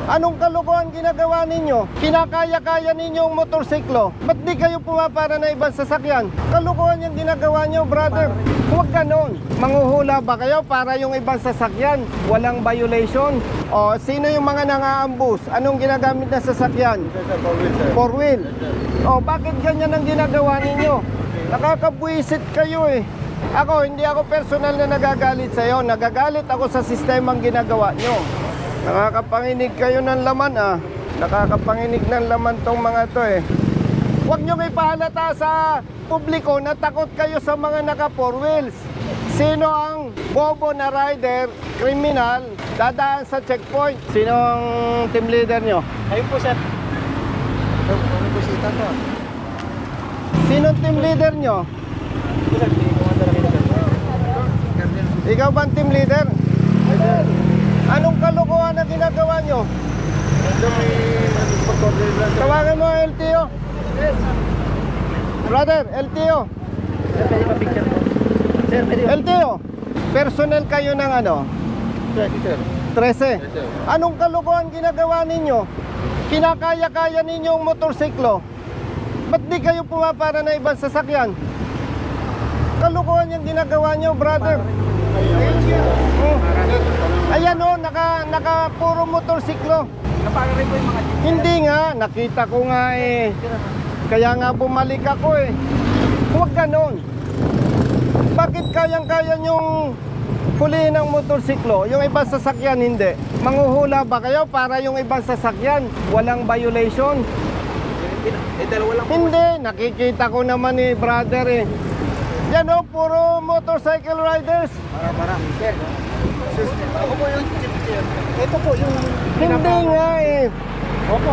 Anong kalokohan ginagawa ninyo? Kinakaya-kaya ninyong motorsiklo. Ba't di kayo pumapara na ibang sasakyan? Kalokohan yung ginagawa nyo, brother. Huwag ganon. Manghuhula ba kayo para yung ibang sasakyan? Walang violation? O, sino yung mga nangaambus? Anong ginagamit na sasakyan? Four wheel. O, bakit ganyan ang ginagawa ninyo? Nakakabwisit kayo eh. Ako, hindi ako personal na nagagalit sa'yo. Nagagalit ako sa sistemang ginagawa nyo. Nakakapanginig kayo ng laman ah. Nakakapanginig ng laman tong mga to eh. Huwag nyo may pahalata sa publiko na takot kayo sa mga naka four wheels. Sino ang bobo na rider, kriminal, dadaan sa checkpoint? Sino ang team leader nyo? Ayun po, sir. Ano po sita to? Sino ang team leader nyo? Ikaw ba ang team leader? Anong kalokohan na ginagawa nyo? Tawagan mo ang LTO. Brother, LTO. LTO. Personnel kayo ng ano? 13. Anong kalokohan ginagawa ninyo? Kinakaya-kaya ninyong motorsiklo. Ba't di kayo pumapara na ibang sasakyan? Kalokohan yung ginagawa nyo, brother. Ayan o, naka puro motorsiklo. Hindi nga, nakita ko nga eh. Kaya nga bumalik ako eh. Huwag ganon. Bakit kayang-kaya nyong hulihin ng motorsiklo? Yung ibang sasakyan hindi. Manghuhula ba kayo para yung ibang sasakyan walang violation? Hindi, nakikita ko naman eh, brother eh. Yan o, puro motorcycle riders. Sir. Ako po yung chip, sir. Ito po yung... Hindi nga eh. Opo.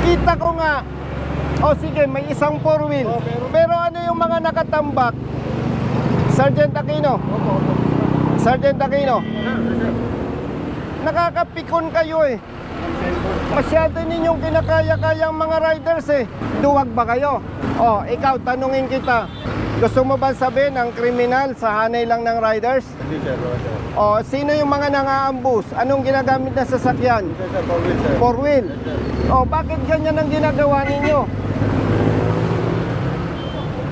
Kita ko nga. O sige, may isang four wheel. Pero ano yung mga nakatambak? Sergeant Aquino. Opo. Sergeant Aquino. Nakakapikon kayo eh. Masyado ninyong kinakaya-kayang mga riders eh. Duwag ba kayo? O, ikaw, tanungin kita. Gusto mo ba sabihin ang kriminal sa hanay lang ng riders? Hindi, sir. O, sino yung mga nangaambus? Anong ginagamit na sasakyan? Four wheel. O, bakit ganyan ang ginagawa ninyo?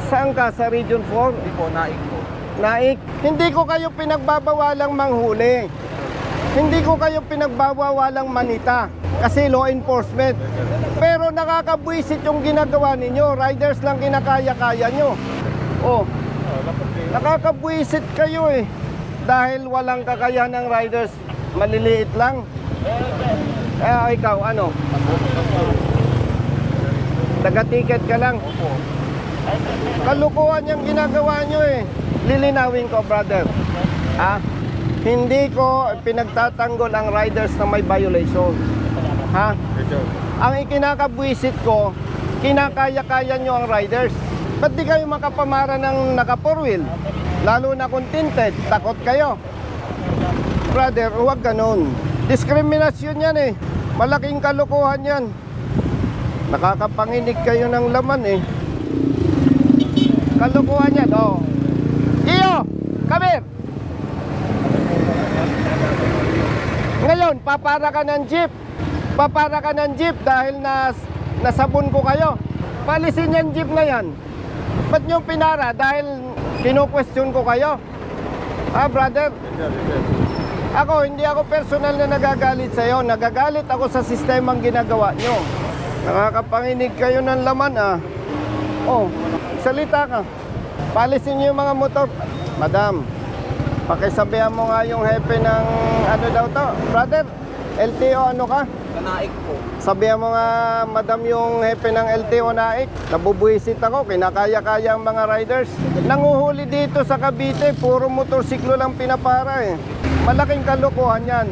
Saan ka? Sa Region 4? Hindi po, naik po. Naik? Hindi ko kayo pinagbabawalang manghuli. Hindi ko kayo pinagbabawalang manita. Kasi law enforcement. Pero nakakabwisit yung ginagawa ninyo. Riders lang kinakaya-kaya nyo. Oh, nakakabwisit kayo eh. Dahil walang kakayahan ng riders. Maliliit lang. Ikaw, ano? Taga-ticket ka lang. Kalukuhan yung ginagawa nyo eh. Lilinawin ko, brother. Hindi ko pinagtatanggol ang riders na may violation. Ang ikinakabwisit ko, kinakaya-kaya nyo ang riders. Ba't di kayo makapamara ng naka four wheel? Lalo na kung tinted, takot kayo. Brother, huwag ganun. Diskriminasyon yan eh. Malaking kalukuhan yan. Nakakapanginig kayo ng laman eh. Kalukuhan yan, oh. Iyo, come here. Ngayon, papara ka ng jeep. Papara ka ng jeep dahil nasabon ko kayo. Palisin yung jeep na yan. Ba't nyo pinara? Dahil kino-question ko kayo. Brother? Ako, hindi ako personal na nagagalit sa'yo. Nagagalit ako sa sistemang ginagawa nyo. Nakakapanginig kayo ng laman Oh, salita ka. Palisin nyo yung mga motor. Madam, pakisabihan mo nga yung hepe ng ano daw to. Brother, LTO ano ka? Naik po. Sabihan mo nga, madam, yung hepe ng LTO Naik. Nabubuisit ako, kinakaya-kaya ang mga riders. Nanguhuli dito sa Cavite, puro motorsiklo lang pinapara eh. Malaking kalokohan yan.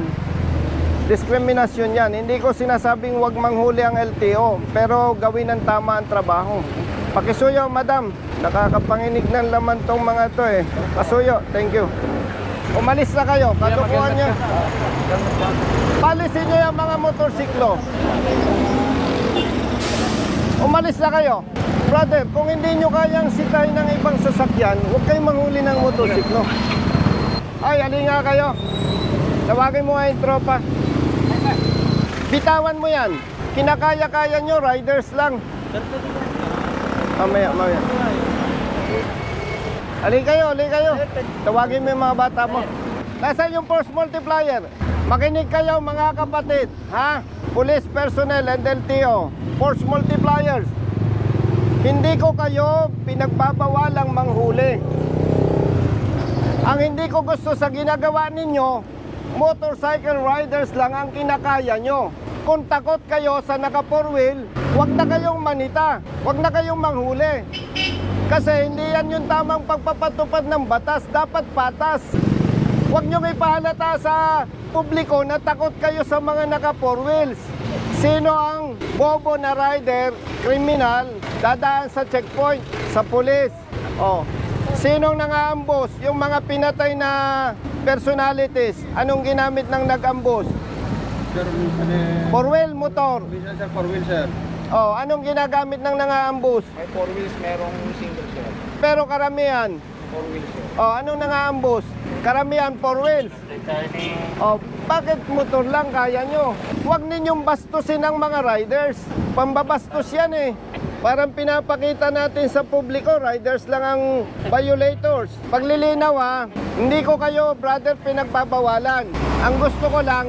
Diskriminasyon yan. Hindi ko sinasabing wag manghuli ang LTO, pero gawin ng tama ang trabaho. Pakisuyo, madam. Nakakapanginig ng laman tong mga to eh. Pasuyo, thank you. Umalis na kayo, kalokohan niya. Palisin niyo yung mga motorsiklo. Umalis na kayo. Brother, kung hindi nyo kayang sitahin ng ibang sasakyan, huwag kayong manghuli ng motorsiklo. Ay, ali nga kayo. Tawagin mo nga yung tropa. Bitawan mo yan. Kinakaya-kaya nyo, riders lang. Mamaya. Halika kayo. Tawagin mo yung mga bata mo. Nasaan yung force multiplier? Makinig kayo mga kapatid, ha? Police personnel and LTO, force multipliers. Hindi ko kayo pinagbabawalang manghuli. Ang hindi ko gusto sa ginagawa ninyo, motorcycle riders lang ang kinakaya nyo. Kung takot kayo sa naka 4-wheel, huwag na kayong manita, huwag na kayong manghuli. Kasi hindi yan yung tamang pagpapatupad ng batas, dapat patas. Huwag nyo ipahalata sa publiko na takot kayo sa mga naka 4-wheels. Sino ang bobo na rider, kriminal, dadaan sa checkpoint, sa pulis? Oh. Sinong nang-aambos? Yung mga pinatay na personalities, anong ginamit ng nag-ambos? Sir, 4-wheel motor. sir, 4-wheel, sir. Oh, anong ginagamit ng nang-aambos? May 4 wheels, merong single, sir. Pero karamihan, 4 wheels, sir. oh, anong nang-aambos? Karamihan 4 wheels. Oh, bakit motor lang kaya nyo? Huwag ninyong bastusin ang mga riders. Pambabastos yan eh. Parang pinapakita natin sa publiko, riders lang ang violators. Paglilinaw ha, hindi ko kayo, brother, pinagbabawalan. Ang gusto ko lang,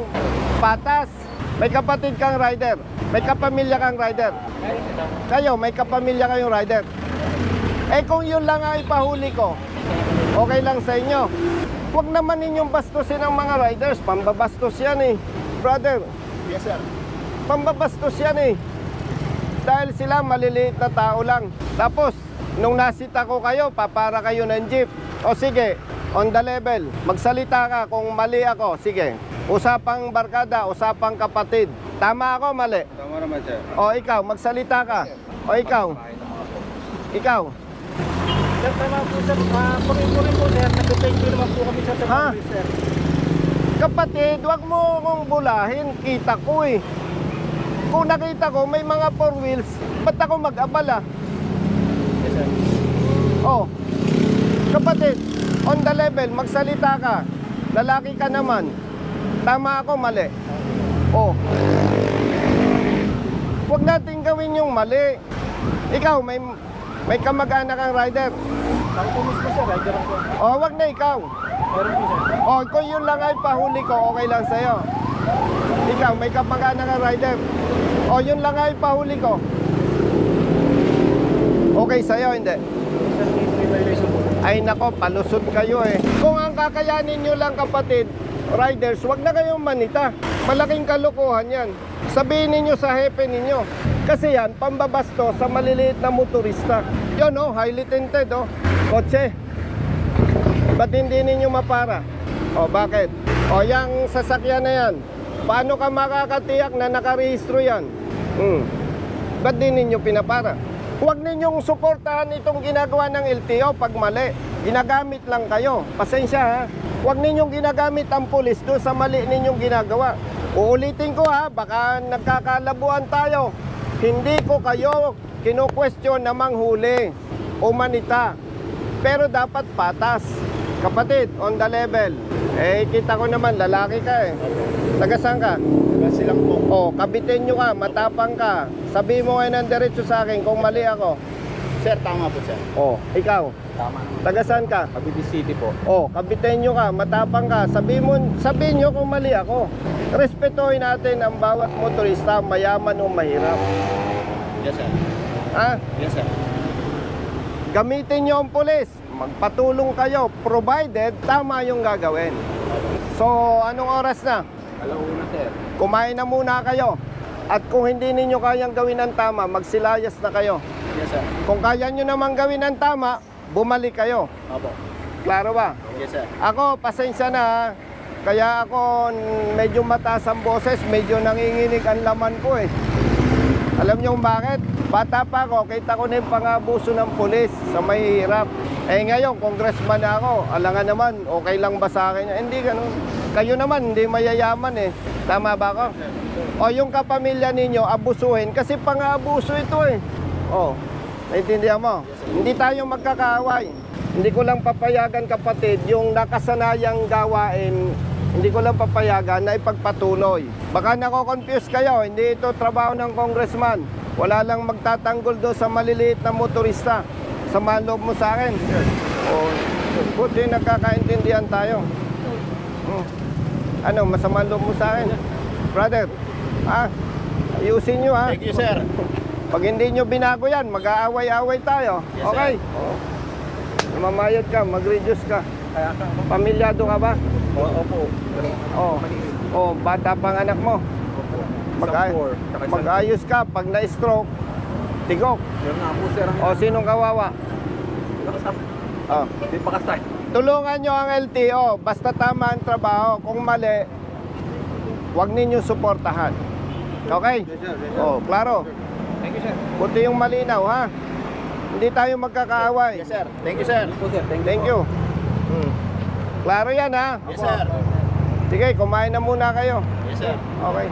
patas. May kapatid kang rider. May kapamilya kang rider. Kayo, may kapamilya kayong rider. Eh kung yun lang ang ipahuli ko, okay lang sa inyo. Huwag naman ninyong bastusin ang mga riders. Pambabastos yan eh. Brother. Yes, sir. Pambabastos yan eh. Dahil sila maliliit na tao lang. Tapos, nung nasita ko kayo, papara kayo ng jeep. O sige, on the level, magsalita ka kung mali ako. Sige, usapang barkada, usapang kapatid. Tama ako, mali? Tama naman, sir. O ikaw, magsalita ka. O ikaw. Ikaw. Sir, tama po, sir. Puri-puri po, sir. Nag-thank you naman po kami, sir, sa Ha? mga sir. Kapatid, wag mo akong bulahin. Kita ko eh. Kung nakita ko may mga 4 wheels, ba't ako mag-abala? Yes, sir. Oh, kapatid, on the level, magsalita ka. Lalaki ka naman. Tama ako, mali. Oh. Huwag natin gawin yung mali. Ikaw, may kamag-anak kang rider. Ako po mismo, sir. Rider ako. Oh, wag na ikaw. Meron po, sir. Oh, kung yun lang ay pahuli ko, okay lang sa'yo. Ikaw, may kamag-anak kang rider. Oh, yun lang ay pahuli ko. Okay sa'yo, hindi? Sir, may violation po. Ay nako, palusot kayo eh. Kung ang kakayanin nyo lang kapatid, riders, wag na kayong manita. Malaking kalokohan yan. Sabihin ninyo sa hepe ninyo. Kasi yan, pambabasto sa maliliit na motorista. Yun oh, highly tinted oh. Kotse. Ba't hindi ninyo mapara? O bakit? O yung sasakyan na yan, paano ka makakatiyak na nakarehistro yan? Ba't di ninyo pinapara? Huwag ninyong suportahan itong ginagawa ng LTO pag mali. Ginagamit lang kayo. Pasensya ha. Huwag ninyong ginagamit ang pulis doon sa mali ninyong ginagawa. Uulitin ko ha, baka nagkakalabuan tayo. Hindi ko kayo kino-question na manghuli o manita. Pero dapat patas. Kapatid, on the level. Eh, kita ko naman, lalaki ka eh. Taga-saan ka? Kasi lang po. Oh, kabitin nyo ka, matapang ka. Sabi mo ngayon ng diretso sa akin kung mali ako. Sir, tama po, sir. Oh, ikaw, Tama naman. taga-saan ka? Cavite City po. Oh, kabitin nyo ka, matapang ka. Sabihin nyo kung mali ako. Respetuhin natin ang bawat motorista, mayaman o mahirap. Yes, sir. Ha? Yes, sir. Gamitin nyo ang pulis. Magpatulong kayo, provided tama yung gagawin. So, anong oras na? Alauna, sir. Kumain na muna kayo. At kung hindi ninyo kayang gawin ng tama, magsilayas na kayo. Yes, sir. Kung kaya nyo namang gawin ng tama, bumalik kayo. Opo. Klaro ba? Yes, sir. Ako, pasensya na ha. Kaya ako medyo mataas ang boses, medyo nanginginig ang laman ko eh. Alam niyo kung bakit? Bata pa ako, kita ko na yung pang-abuso ng pulis sa mahihirap. Eh ngayon, congressman na ako, alangan naman, okay lang ba sa akin? Hindi ganun. Kayo naman, hindi mayayaman eh. Tama ba ako? O yung kapamilya ninyo, abusuhin kasi pang-abuso ito eh. O, naintindihan mo? Hindi tayo magkakaaway. Hindi ko lang papayagan kapatid yung nakasanayang gawain Hindi ko lang papayagan na ipagpatuloy. Baka nako-confuse kayo, hindi ito trabaho ng congressman. Wala lang magtatanggol doon sa maliliit na motorista. Samahan loob mo sa akin. O, buti nagkakaintindihan tayo. Ano, masama loob mo sa akin? Brother, ayusin nyo ha. Thank you, sir. Pag hindi nyo binago yan, mag-aaway-aaway tayo. Yes, Okay? Mamayad ka, mag-reduce ka. Pamilyado ka ba? Opo. Bata pang anak mo. Mag-ayos ka. Pag na-stroke, tigok. Yun nga po, sir. Sinong kawawa? Hindi pa kasay. Tulungan nyo ang LTO. Basta tama ang trabaho. Kung mali, huwag ninyo suportahan. Okay? Klaro. Thank you, sir. Buti yung malinaw, ha? Hindi tayo magkakaaway. Yes, sir. Thank you, sir. Thank you. Klaro yan, ha? Yes, sir. Sige, kumain na muna kayo. Yes, sir. Okay.